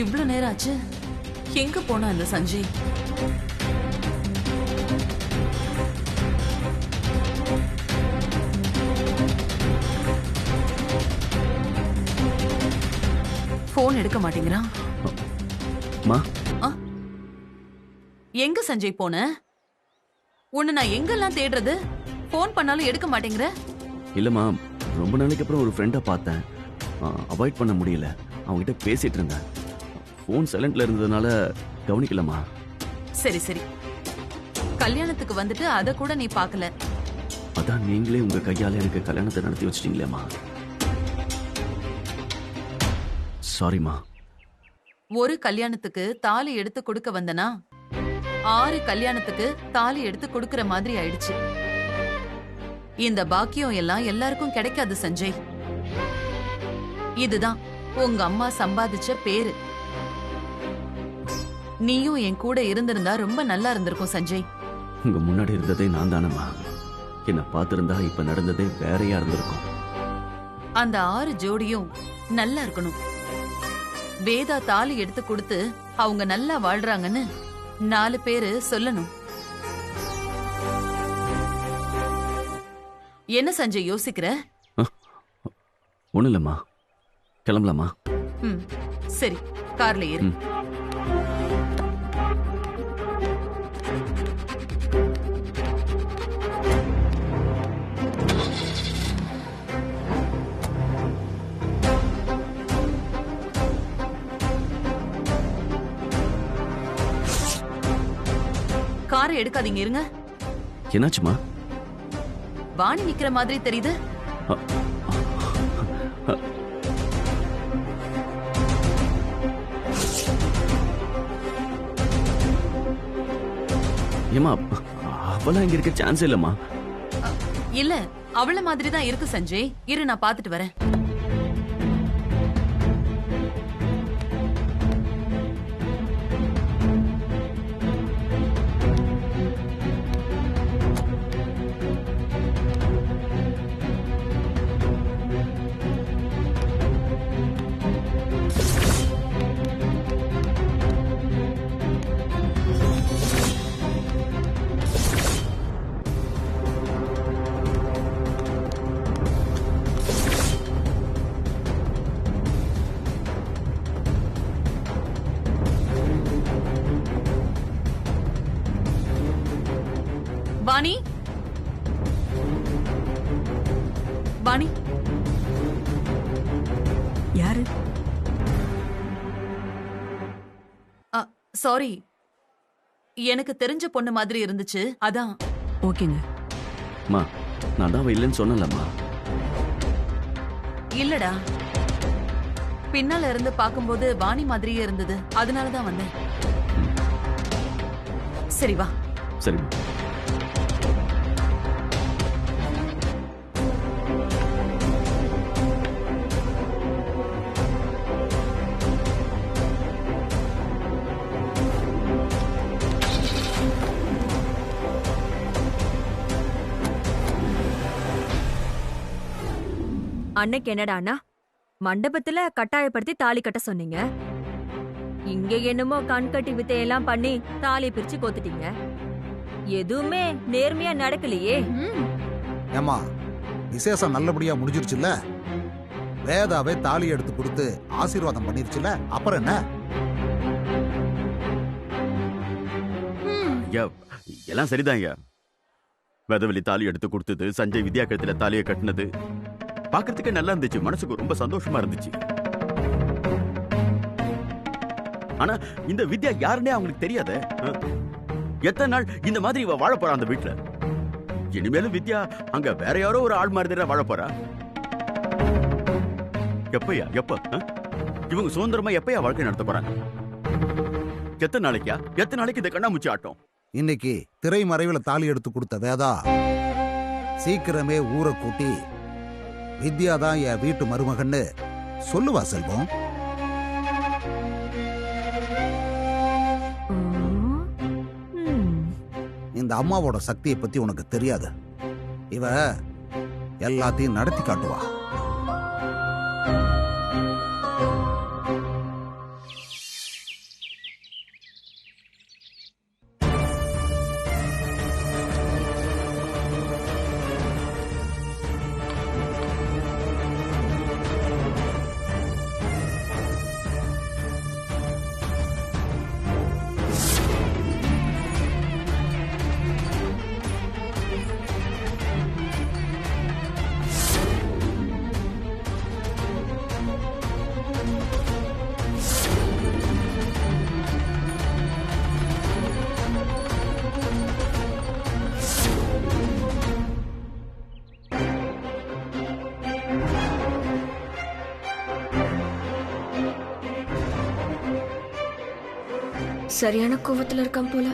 இவ்வளவு நேரம் ஆச்சு. எங்க போனா இந்த சஞ்சய்? போன் எடுக்க மாட்டேங்கிறான். எங்க சஞ்சய் போன? உன்னை நான் எங்கெல்லாம் தேடுறது? போன் பண்ணாலும் எடுக்க மாட்டேங்கிற. இல்லம்மா, ரொம்ப நாளைக்கு அப்புறம் ஒரு ஃப்ரெண்டை பார்த்தேன். அவாய்ட் பண்ண முடியல. அவங்ககிட்ட பேசிட்டு இருந்தேன். போன் சைலண்ட்ல இருந்ததுனால கவனிக்கலமா. சரி சரி, கல்யாணத்துக்கு வந்துட்டு அத கூட நீ பார்க்கல. அதான் நீங்களே உங்க கையால எனக்கு கல்யாணத்தை நடத்தி வச்சிட்டீங்களேம்மா. சாரிம்மா. ஒரு கல்யாணத்துக்கு தாலி எடுத்து கொடுக்க வந்தனா 6 கல்யாணத்துக்கு தாலி எடுத்து கொடுக்கிற மாதிரி ஆயிடுச்சு. இந்த பாக்கியம் எல்லாம் எல்லாருக்கும் கிடைக்காது சஞ்சய். இதுதான் உங்க அம்மா சம்பாதிச்ச பேரு. நீயும் என் கூட இருந்திருந்தா ரொம்ப நல்லா இருந்திருக்கும் சஞ்சய். உங்க முன்னாடி இருந்ததே நான் தானம்மா. என்ன பார்த்திருந்தா இப்ப நடந்ததே வேறையா இருந்திருக்கும். அந்த 6 ஜோடியும் நல்லா இருக்கணும். வேதா தாலி எடுத்து கொடுத்து அவங்க நல்லா வாழ்றாங்கன்னு 4 பேரு சொல்லணும். என்ன சஞ்சய் யோசிக்கிற? ஒண்ணு இல்லம்மா, கிளம்பலாமா? சரி, கார்ல ஏறு. காரை எடுக்காதீங்க, இருங்க. என்னாச்சுமா? வாணி நிக்கிற மாதிரி தெரியுது. ஏமா, அவளா இங்க இருக்க சான்ஸ் இல்லம்மா. இல்ல, அவள மாதிரி தான் இருக்கு சஞ்சய். இரு, நான் பாத்துட்டு வரேன். வாணி, வாணி. யாரு? சாரி, எனக்கு தெரிஞ்ச பொண்ணு மாதிரி இருந்துச்சு, அதான். ஓகேங்க. அம்மா, நான் தான் இல்லைன்னு சொன்னலம்மா. இல்லடா, பின்னால இருந்து பாக்கும்போது வாணி மாதிரியே இருந்தது, அதனாலதான் வந்தேன். சரி வா. சரிம்மா. அன்னைக்கு என்னடானா மண்டபத்துல கட்டாயப்படுத்தி தாலி கட்ட சொன்னீங்க. இங்க என்னமோ கண்கட்டி வித்தையெல்லாம் பண்ணி தாலியை பிரிச்சு கோத்துட்டீங்க. எதுவுமே நேர்மையா நடக்கலையே. ஏமா, விசேஷம் நல்லபடியா முடிஞ்சிருச்சுல்ல? வேதாவே தாலி எடுத்து கொடுத்து ஆசீர்வாதம் பண்ணிருச்சுல, அப்புறம் என்ன? எல்லாம் சரிதான் ஐயா. வேதவெளி தாலி எடுத்து கொடுத்தது, சஞ்சய் வித்யா கழுத்துல தாலியை கட்டினது பாக்கிறதுக்கே நல்லா இருந்துச்சு. மனசுக்கு ரொம்ப சந்தோஷமா இருந்துச்சு. ஆனா இந்த வித்யா யாருன்னே அவங்களுக்கு தெரியாத. எத்தனை நாள் இந்த மாதிரி இவ வாழ போறா அந்த வீட்டுல? இனிமேலும் வித்யா அங்க வேற யாரோ ஒரு ஆள் மாதிரி வாழ போறா. எப்பயா எப்ப இவங்க சுதந்திரமா எப்பயா வாழ்க்கை நடத்த போறாங்க? எத்தனை நாளைக்கு இந்த கண்ணாமூச்சி ஆட்டம்? இன்னைக்கு திரைமறைவில் தாலி எடுத்து கொடுத்த வேதா சீக்கிரமே ஊரை கூட்டி வித்யா தான் என் வீட்டு மருமகன்னு சொல்லுவா செல்வம். இந்த அம்மாவோட சக்தியை பத்தி உனக்கு தெரியாது. இவ எல்லாத்தையும் நடத்தி காட்டுவா. சரியான கோவத்துல இருக்கான் போல.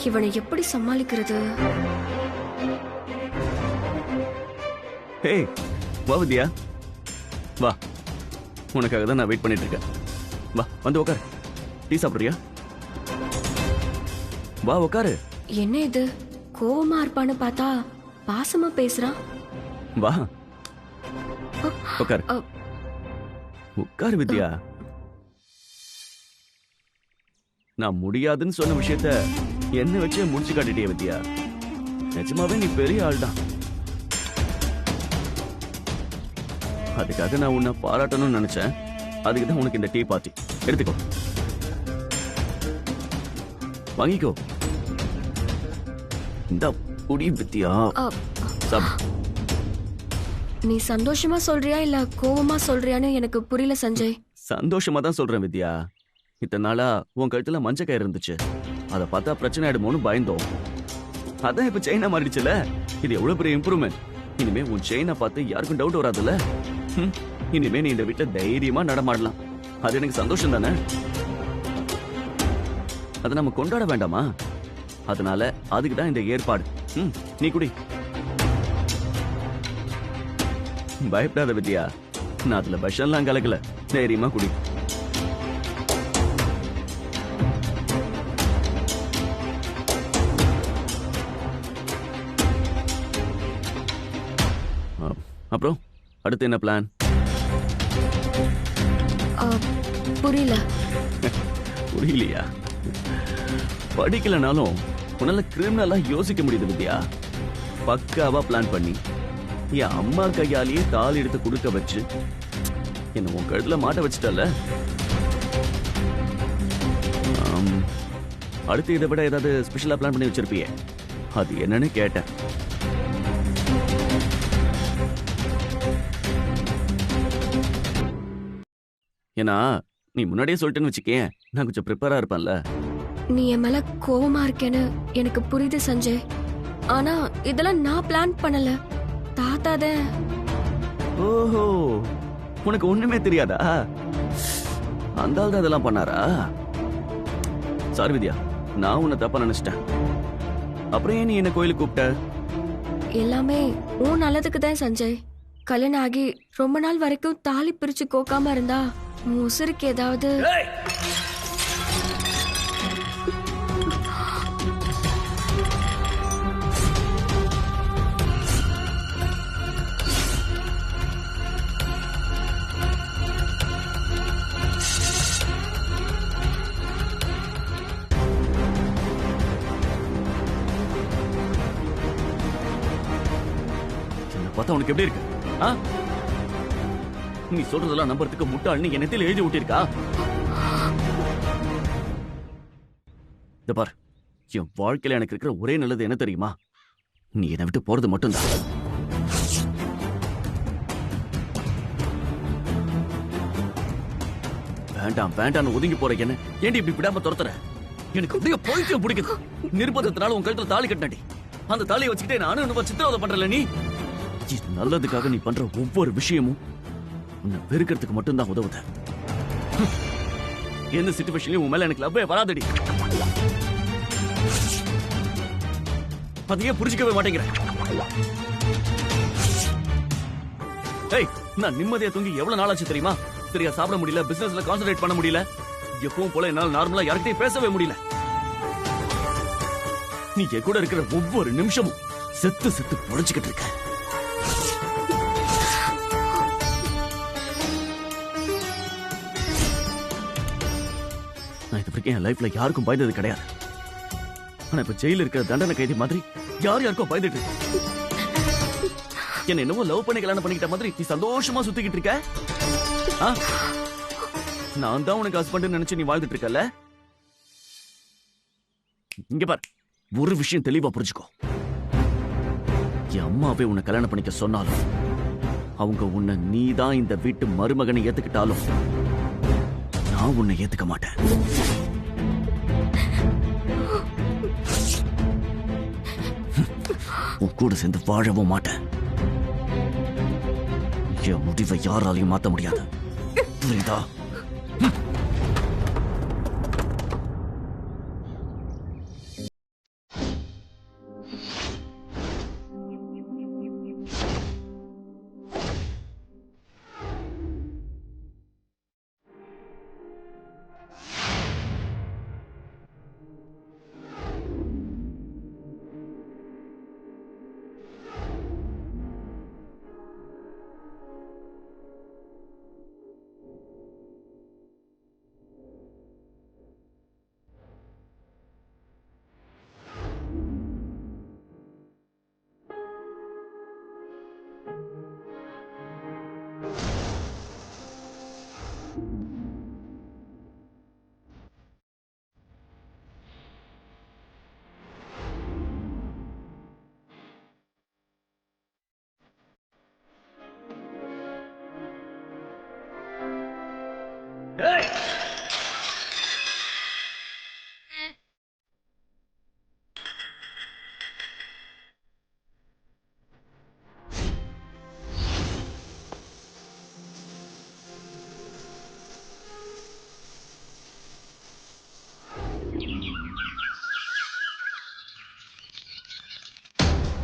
இவனை எப்படி சமாளிக்கிறது? ஹே வா வித்யா, வா. உனக்காக தான் நான் வெயிட் பண்ணிட்டு இருக்கேன். வா வந்து உட்காரு. டீ சாப்பிடுறியா? வா உட்காரு. என்ன இது, கோவமா இருப்பான்னு பார்த்தா பாசமா பேசுறான். வா உட்காரு. உட்காரு வித்யா. நான் முடியாதுன்னு சொன்ன விஷயத்த என்ன வச்சே முடிச்சு காட்டிட்டிய வித்யா. நிஜமாவே நீ பெரிய ஆள் தான். அதுக்காக நான் உன்னை பாராட்டணும்னு நினைச்சேன். அதுக்கு தான் உனக்கு இந்த டீ பார்ட்டி. எடுத்துக்கோ, வாங்கிக்கோ. இந்த புடி வித்யா. சாப்பிடு. நீ சந்தோஷமா சொல்றியா இல்ல கோவமா சொல்றியான்னு எனக்கு புரியல சஞ்சய். சந்தோஷமா தான் சொல்றேன் வித்யா. இத்தனை நாளா உன் கழுத்துல மஞ்ச கயிறு இருந்துச்சு. அதை பார்த்தா பிரச்சனை ஆயிடுமோன்னு பயந்தோம். அதான் இப்ப செயினா மாறிடுச்சுல. இது எவ்வளவு பெரிய இம்ப்ரூவ்மெண்ட். இனிமே உன் செயினை பார்த்து யாருக்கும் டவுட் வராதுல்ல. இனிமே நீ இந்த வீட்டுல தைரியமா நடமாடலாம். அது எனக்கு சந்தோஷம் தானே. அதை நம்ம கொண்டாட வேண்டாமா? அதனால அதுக்கு தான் இந்த ஏற்பாடு. நீ குடி. பயப்படாத வித்யா, நான் அதுல விஷம்லாம் கலக்கல. தைரியமா குடி. அப்புறம் அடுத்து என்ன பிளான்? புரியல. புரியலையா? படிக்கலனாலும் உன்னால கிரிமினலா யோசிக்க முடியுது வித்யா. பக்காவா பிளான் பண்ணி என் அம்மா கையாலேயே தாலி எடுத்து கொடுக்க வச்சு என்ன உன் கழுத்துல மாட்ட வச்சுட்டல. அடுத்து இதை விட ஏதாவது ஸ்பெஷலா பிளான் பண்ணி வச்சிருப்பியே, அது என்னன்னு கேட்டேன். ஏன்னா நீ முன்னாடியே சொல்லிட்டேன்னு வச்சுக்கேன், நான் கொஞ்சம் ப்ரிப்பேரா இருப்பேன்ல. நீ என் மேல கோவமா இருக்கேன்னு எனக்கு புரியுது சஞ்சய். ஆனா இதெல்லாம் நான் பிளான் பண்ணல. தாத்தாதான். ஓஹோ, உனக்கு ஒண்ணுமே தெரியாதா? அந்த ஆள் தான் இதெல்லாம் பண்ணாரா? சாரி வித்யா, நான் உன்னை தப்பா நினைச்சிட்டேன். அப்புறம் ஏன் நீ என்ன கோயிலுக்கு கூப்பிட்ட? எல்லாமே உன் நல்லதுக்கு தான் சஞ்சய். கல்யாணம் ஆகி ரொம்ப நாள் வரைக்கும் தாலி பிரிச்சு கோக்காம இருந்தா உன் உசுருக்கு ஏதாவது. பார்த்தா உனக்கு எப்படி இருக்கு? நீ சொல்றதெல்லாம் நம்புறதுக்கு முட்டாள்னு என்னத்தில் எழுதி விட்டிருக்கா? இந்த பார், என் வாழ்க்கையில எனக்கு இருக்கிற ஒரே நல்லது என்ன தெரியுமா? நீ என்னை விட்டு போறது மட்டும்தான். வேண்டாம் வேண்டாம்னு ஒதுங்கி போற என்ன ஏன்டி இப்படி விடாம துரத்துற? எனக்கு அப்படியே போயிட்டு பிடிக்குது. நிர்பந்தத்தினால உன் கழுத்துல தாலி கட்டினாடி. அந்த தாலியை வச்சுக்கிட்டே நானும் சித்திரவதை பண்றல. நீ நல்லதுக்காக நீ பண்ற ஒவ்வொரு விஷயமும் உன்னை வெறுக்கிறதுக்கு மட்டும்தான் உதவுது. எந்த சிச்சுவேஷன்லயும் உன் மேல எனக்கு லவ்வே வராதடி. அதையே புரிஞ்சிக்கவே மாட்டேங்கிறேன். ஏய், நான் நிம்மதியா தூங்கி எவ்வளவு நாளாச்சு தெரியுமா? சரியா சாப்பிட முடியல, பிசினஸ்ல கான்சென்ட்ரேட் பண்ண முடியல. எப்பவும் போல என்னால நார்மலா யார்கிட்டயும் பேசவே முடியல. நீ என் கூட இருக்கிற ஒவ்வொரு நிமிஷமும் செத்து செத்து பொழைச்சுக்கிட்டு இருக்க. நான் இது வரைக்கும் என் லைஃப்ல யாருக்கும் பயந்தது கிடையாது. ஆனா இப்ப ஜெயில இருக்கிற தண்டனை கைதி மாதிரி யார் யாருக்கும் பயந்துட்டு என்ன என்னவோ லவ் பண்ணி கல்யாணம் பண்ணிக்கிட்ட மாதிரி நீ சந்தோஷமா சுத்திக்கிட்டு இருக்க. நான் தான் உனக்கு ஹஸ்பண்ட் நினைச்சு நீ வாழ்ந்துட்டு இருக்கல. இங்க பார், ஒரு விஷயம் தெளிவா புரிஞ்சுக்கோ. என் அம்மாவே உன்னை கல்யாணம் பண்ணிக்க சொன்னாலும், அவங்க உன்னை நீதான் இந்த வீட்டு மருமகனை ஏத்துக்கிட்டாலும் நான் உன்னை ஏத்துக்க மாட்டேன். உன் கூட சேர்ந்து வாழவும் மாட்டேன். என் முடிவை யாராலையும் மாத்த முடியாது. புரியுதா?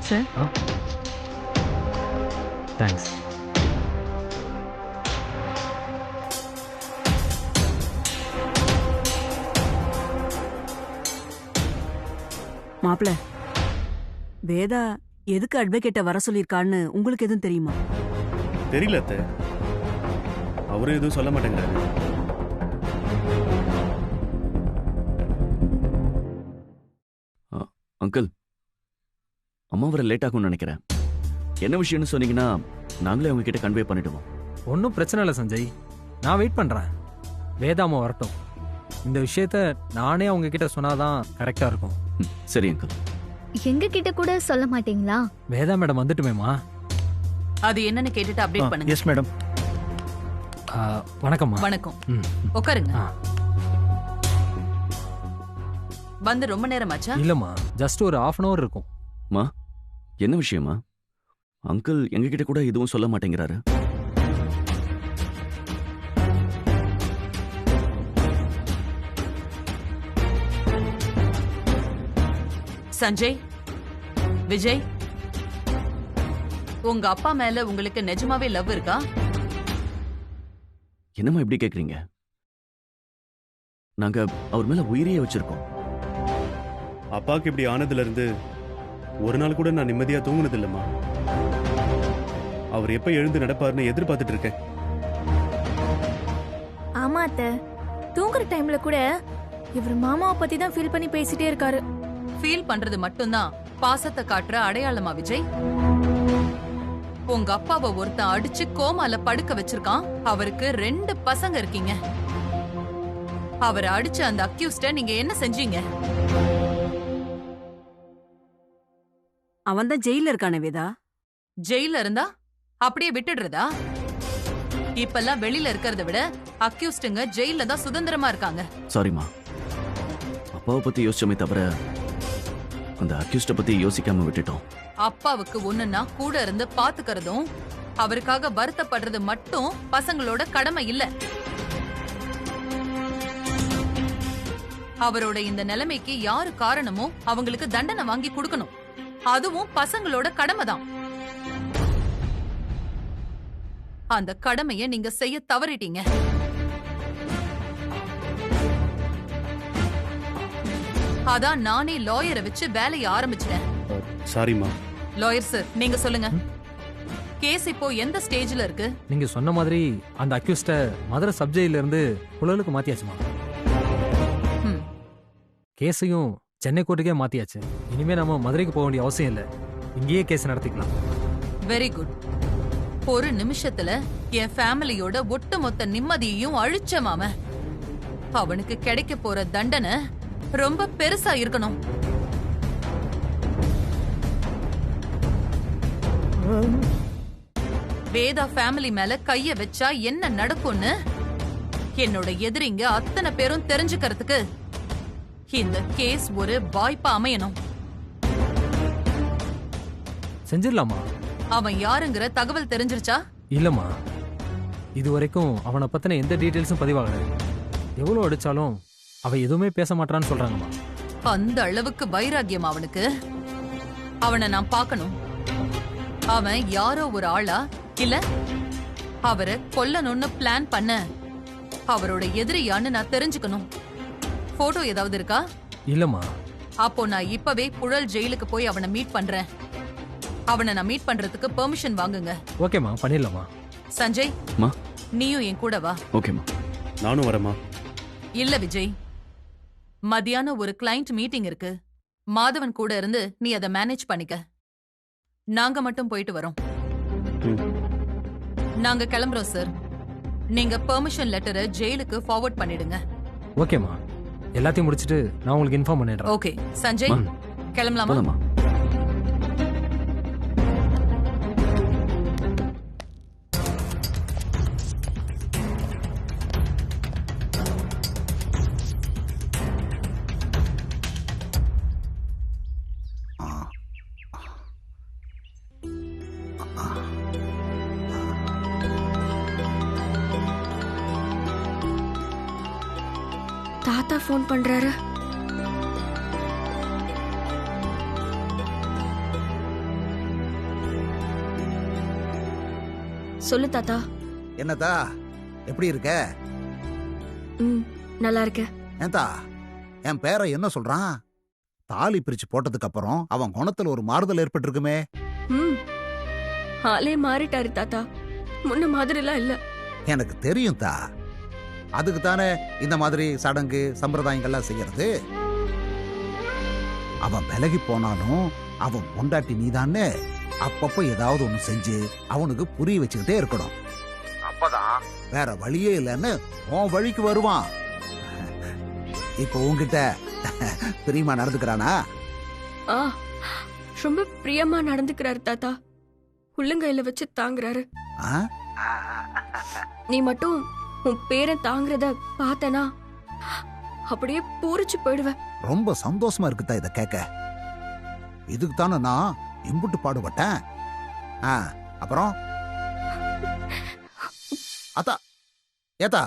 Sir thanks. மாப்பிள, வேதா எதுக்கு அட்வொகேட்ட வர சொல்லியிருக்கான்னு உங்களுக்கு எதுவும் தெரியுமா? தெரியல அத்தை, அவரும் எதுவும் சொல்ல மாட்டேங்கிறாரு. அங்கிள், அம்மா வர லேட் ஆகும்னு நினைக்கிறேன். என்ன விஷயம்னு சொன்னீங்கன்னா நாங்களே அவங்க கிட்ட கன்வே பண்ணிடுவோம். ஒன்றும் பிரச்சனை இல்லை சஞ்சய், நான் வெயிட் பண்ணுறேன். வேதாமா வரட்டும். இந்த விஷயத்த நானே அவங்க கிட்ட சொன்னாதான் கரெக்டாக இருக்கும். சரி அங்கிள். எங்க கிட்ட கூட சொல்ல மாட்டீங்களா? வேதா மேடம் வந்துட்டுமேமா. அது என்னன்னு கேட்டுட்டு அப்டேட் பண்ணுங்க. Yes madam. வணக்கம்மா. வணக்கம். ம். உட்காருங்க. ஆ. வந்து ரொம்ப நேரமாச்சா? இல்லம்மா, ஜஸ்ட் ஒரு 1/2 hour இருக்கும். என்ன விஷயமா? அங்கிள் எங்க கிட்ட கூட எதுவும் சொல்ல மாட்டேங்கிறாரு. சஞ்சய், விஜய், உங்க அப்பா மேல உங்களுக்கு நிஜமாவே லவ் இருக்கா? என்னம்மா இப்படி கேக்குறீங்க? நாங்க அவர் மேல உயிரையே வச்சிருக்கோம். அப்பாவுக்கு இப்படி ஆனதுல இருந்து ஒரு நாள் கூட நான் நிம்மதியா தூங்குனது இல்லம்மா. அவர் எப்ப எழுந்து நடப்பாருன்னு எதிர்பார்த்துட்டு இருக்கேன். ஆமா அத்தை, தூங்குற டைம்ல கூட இவர் மாமாவை பத்தி தான் ஃபீல் பண்ணி பேசிட்டே இருக்காரு. ஃபீல் பண்றது மட்டும்தான் பாசத்தை காட்டுற அடையாளமா விஜய்? உங்க அப்பாவை ஒருத்தன் அடிச்சு கோமால படுக்க வச்சிருக்கான். அவருக்கு 2 பசங்க இருக்கீங்க. அவரை அடிச்ச அந்த அக்யூஸ்ட நீங்க என்ன செஞ்சீங்க? அவன் தான் ஜெயில இருக்கானே வேதா. ஜெயில இருந்தா அப்படியே விட்டுடுறதா? இப்பெல்லாம் வெளியில இருக்கிறத விட அக்யூஸ்டுங்க ஜெயில தான் சுதந்திரமா இருக்காங்க. சாரிம்மா, அப்பாவை பத்தி யோசிச்சோமே தவிர அந்த அக்யூஸ்ட பத்தி யோசிக்காம விட்டுட்டோம். அப்பாவுக்கு ஒண்ணுன்னா கூட இருந்து பாத்துக்கிறதும் அவருக்காக வருத்தப்படுறது மட்டும் பசங்களோட கடமை இல்ல. அவரோட இந்த நிலைமைக்கு யாரு காரணமோ அவங்களுக்கு தண்டனை வாங்கி கொடுக்கணும். அதுவும் பசங்களோட கடமை தான். அந்த கடமையை நீங்க செய்ய தவறிட்டீங்க. அதான் நானே லாயரை வச்சு வேலையை ஆரம்பிச்சிட்டேன். சாரிம்மா. லாயர் சார், நீங்க சொல்லுங்க. கேஸ் இப்போ எந்த ஸ்டேஜ்ல இருக்கு? நீங்க சொன்ன மாதிரி அந்த அக்யூஸ்ட மதுரை சப்ஜெயில இருந்து புழலுக்கு மாத்தியாச்சுமா. ம். கேஸையும் சென்னை கோர்ட்டுக்கே மாத்தியாச்சு. இனிமே நம்ம மதுரைக்கு போக வேண்டிய அவசியம் இல்லை, இங்கேயே கேஸ் நடத்திக்கலாம். Very good. ஒரு நிமிஷத்துல என் ஃபேமிலியோட ஒட்டுமொத்த நிம்மதியையும் அழிச்ச மாம. அவனுக்கு கிடைக்க போற தண்டனை ரொம்ப பெருசா இருக்கணும். வேதா ஃபேமிலி மேல கைய வச்சா என்ன நடக்கும்னு என்னோட எதிரிங்க அத்தனை பேரும் தெரிஞ்சுக்கிறதுக்கு இந்த கேஸ் ஒரு வாய்ப்பா அமையணும். செஞ்சிடலாமா? அவன் யாருங்கிற தகவல் தெரிஞ்சிருச்சா? இல்லம்மா, இது வரைக்கும் அவனை பத்தின எந்த டீட்டெயில்ஸும் பதிவாகல. எவ்வளவு அடிச்சாலும் அவன் எதுவுமே பேச மாட்டான்னு சொல்றாங்கம்மா. அந்த அளவுக்கு வைராகியம் அவனுக்கு. அவனை நான் பார்க்கணும். அவன் யாரோ ஒரு ஆளா இல்ல அவரை கொல்லணும்னு பிளான் பண்ண அவரோட எதிரியான்னு நான் தெரிஞ்சுக்கணும். போட்டோ ஏதாவது இருக்கா? இல்லம்மா. அப்போ நான் இப்பவே புழல் ஜெயிலுக்கு போய் அவனை மீட் பண்றேன். அவனை நான் மீட் பண்றதுக்கு பெர்மிஷன் வாங்குங்க. ஓகேம்மா, பண்ணிடலாமா? சஞ்சய், மா. நீயும் என் கூட வா. ஓகேம்மா. நானும் வரேம்மா. இல்ல விஜய், மத்தியானம் ஒரு கிளையண்ட் மீட்டிங் இருக்கு. மாதவன் கூட இருந்து நீ அதை மேனேஜ் பண்ணிக்க. நாங்க மட்டும் போயிட்டு வரோம். நாங்க கிளம்புறோம் சார். நீங்க பெர்மிஷன் லெட்டரை ஜெயிலுக்கு ஃபார்வர்ட் பண்ணிடுங்க. ஓகேம்மா, எல்லாத்தையும் முடிச்சிட்டு நான் உங்களுக்கு இன்ஃபார்ம் பண்ணிடுறேன். ஓகே சஞ்சய், கிளம்பலாமா? போலாமா? தாத்தா ஃபோன் பண்றாரு. சொல்லு தாத்தா. என்னதா எப்படி இருக்க? நல்லா இருக்கேன். ஏன்தா என் பேரை என்ன சொல்றான்? தாலி பிரிச்சு போட்டதுக்கு அப்புறம் அவன் குணத்துல ஒரு மாறுதல் ஏற்பட்டிருக்குமே. ஆளே மாறிட்டாரு தாத்தா. முன்ன மாதிரிலாம் இல்ல. எனக்கு தெரியும் தா. அதுக்கு தானே இந்த மாதிரி சடங்கு சம்பிரதாயங்கள்லாம் செய்யறது. அவன் விலகி போனாலும் அவன் பொண்டாட்டி நீதான்னு அப்பப்ப ஏதாவது ஒண்ணு செஞ்சு அவனுக்கு புரிய வச்சுக்கிட்டே இருக்கணும். அப்பதான் வேற வழியே இல்லைன்னு உன் வழிக்கு வருவான். இப்ப உன்கிட்ட பிரியமா நடந்துக்கிறானா? ரொம்ப பிரியமா நடந்துக்கிறாரு தாத்தா. உள்ளங்கையில வச்சு தாங்குறாரு. நீ மட்டும் உன் பேரை தாங்குறத பார்த்தனா அப்படியே பூரிச்சு போயிடுவ. ரொம்ப சந்தோஷமா இருக்குதா இத கேட்க. இதுக்கு தானே நான் இம்புட்டு பாடுபட்டேன். அப்புறம் அத்தா ஏத்தா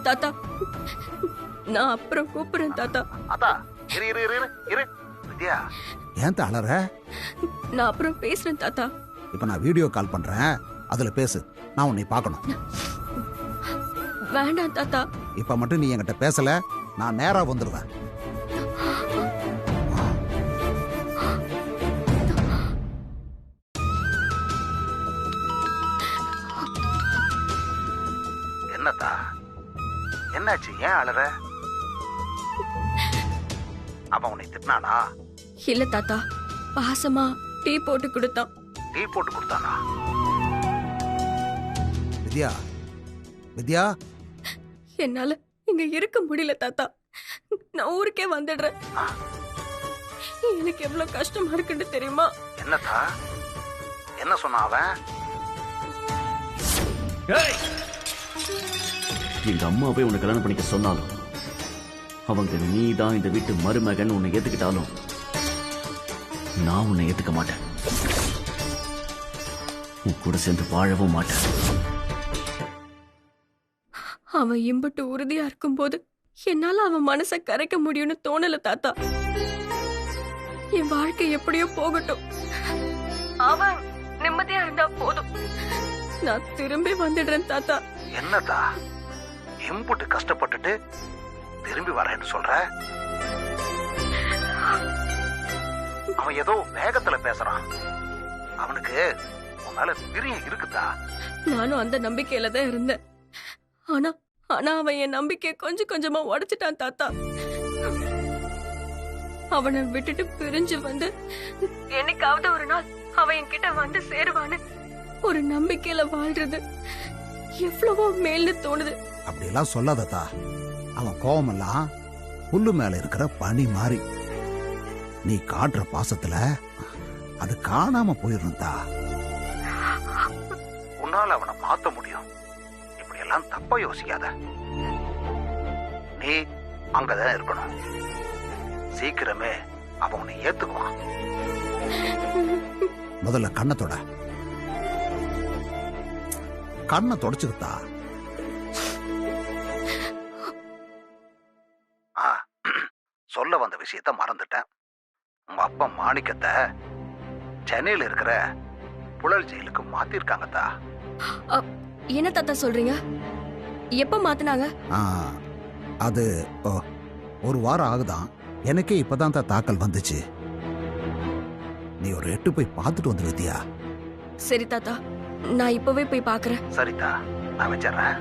தாத்தா நான் அப்புறம் கூப்பிடுறேன் தாத்தா. அத்தா இரு இரு இரு இரு வித்யா, ஏன் அலற? நான் அப்புறம் பேசுறேன் தாத்தா. இப்ப நான் வீடியோ கால் பண்றேன், அதுல பேசு. நான் உன்னை பார்க்கணும். வேண்டாம் தாத்தா. இப்ப மட்டும் நீ என்கிட்ட பேசல, நான் நேரா வந்துருவேன். என்னத்தா என்னாச்சு? ஏன் அலற? அவன் உன்னை திட்டினானா? இல்ல தாத்தா, பாசமா டீ போட்டு கொடுத்தான். டீ போட்டு கொடுத்தானா? வித்யா வித்யா, என்னால இங்க இருக்க முடியல தாத்தா. நான் ஊருக்கே வந்துடுறேன். எனக்கு எவ்வளவு கஷ்டமா இருக்குன்னு தெரியுமா? என்னத்தா என்ன சொன்ன அவன்? எங்க அம்மாவே உன்னை கல்யாணம் பண்ணிக்க சொன்னாலும், அவங்க நீ தான் இந்த வீட்டு மருமகன் உன்னை ஏத்துக்கிட்டாலும் நான் உன்னை ஏத்துக்க மாட்டேன். உன் கூட சேர்ந்து வாழவும் மாட்டேன். அவன் இம்புட்டு உறுதியா இருக்கும்போது என்னால அவன் மனசை கரைக்க முடியும்னு தோணல தாத்தா. என் வாழ்க்கை எப்படியோ போகட்டும், அவன் நிம்மதியா இருந்தா போதும். நான் திரும்பி வந்துடுறேன் தாத்தா. என்னதா இம்புட்டு கஷ்டப்பட்டுட்டு திரும்பி வரேன்னு சொல்ற? அவன் ஏதோ வேகத்துல பேசுறான். அவனுக்கு உன்னால பிரியம் இருக்குதா? நானும் அந்த நம்பிக்கையில தான் இருந்தேன். ஆனா ஆனா அவன் என் நம்பிக்கையை கொஞ்சம் கொஞ்சமா உடைச்சிட்டான் தாத்தா. அவனை விட்டுட்டு பிரிஞ்சு வந்து என்னைக்காவது ஒரு நாள் அவன் என்கிட்ட வந்து சேருவான்னு ஒரு நம்பிக்கையில வாழ்றது எவ்வளவோ மேல்னு தோணுது. அப்படியெல்லாம் சொல்லாததா. அவன் கோவமெல்லாம் புல்லு மேல இருக்கிற பனி மாறி. நீ காட்டுற பாசத்துல அது காணாம போயிருந்தா. உன்னால அவனை மாத்த முடியும். இப்படி எல்லாம் தப்பா யோசிக்காத. நீ அங்கதான் இருக்கணும். சீக்கிரமே அவன் உன்னை ஏத்துக்குவான். முதல்ல கண்ணத்தோட கண்ணை தொடச்சுக்கிட்டா. சொல்ல வந்த விஷயத்த மறந்துட்டேன். உங்க அப்பா மாணிக்கத்தை சென்னையில இருக்கிற புழல் ஜெயிலுக்கு மாத்திருக்காங்கத்தா. என்ன தாத்தா சொல்றீங்க? எப்ப மாத்தினாங்க? அது ஒரு வாரம் ஆகுதான். எனக்கே இப்பதான் தாக்கல் வந்துச்சு. நீ ஒரு எட்டு போய் பார்த்துட்டு வந்து வித்தியா. சரி தாத்தா, நான் இப்பவே போய் பாக்குறேன். சரிதா, நான் வச்சிடறேன்.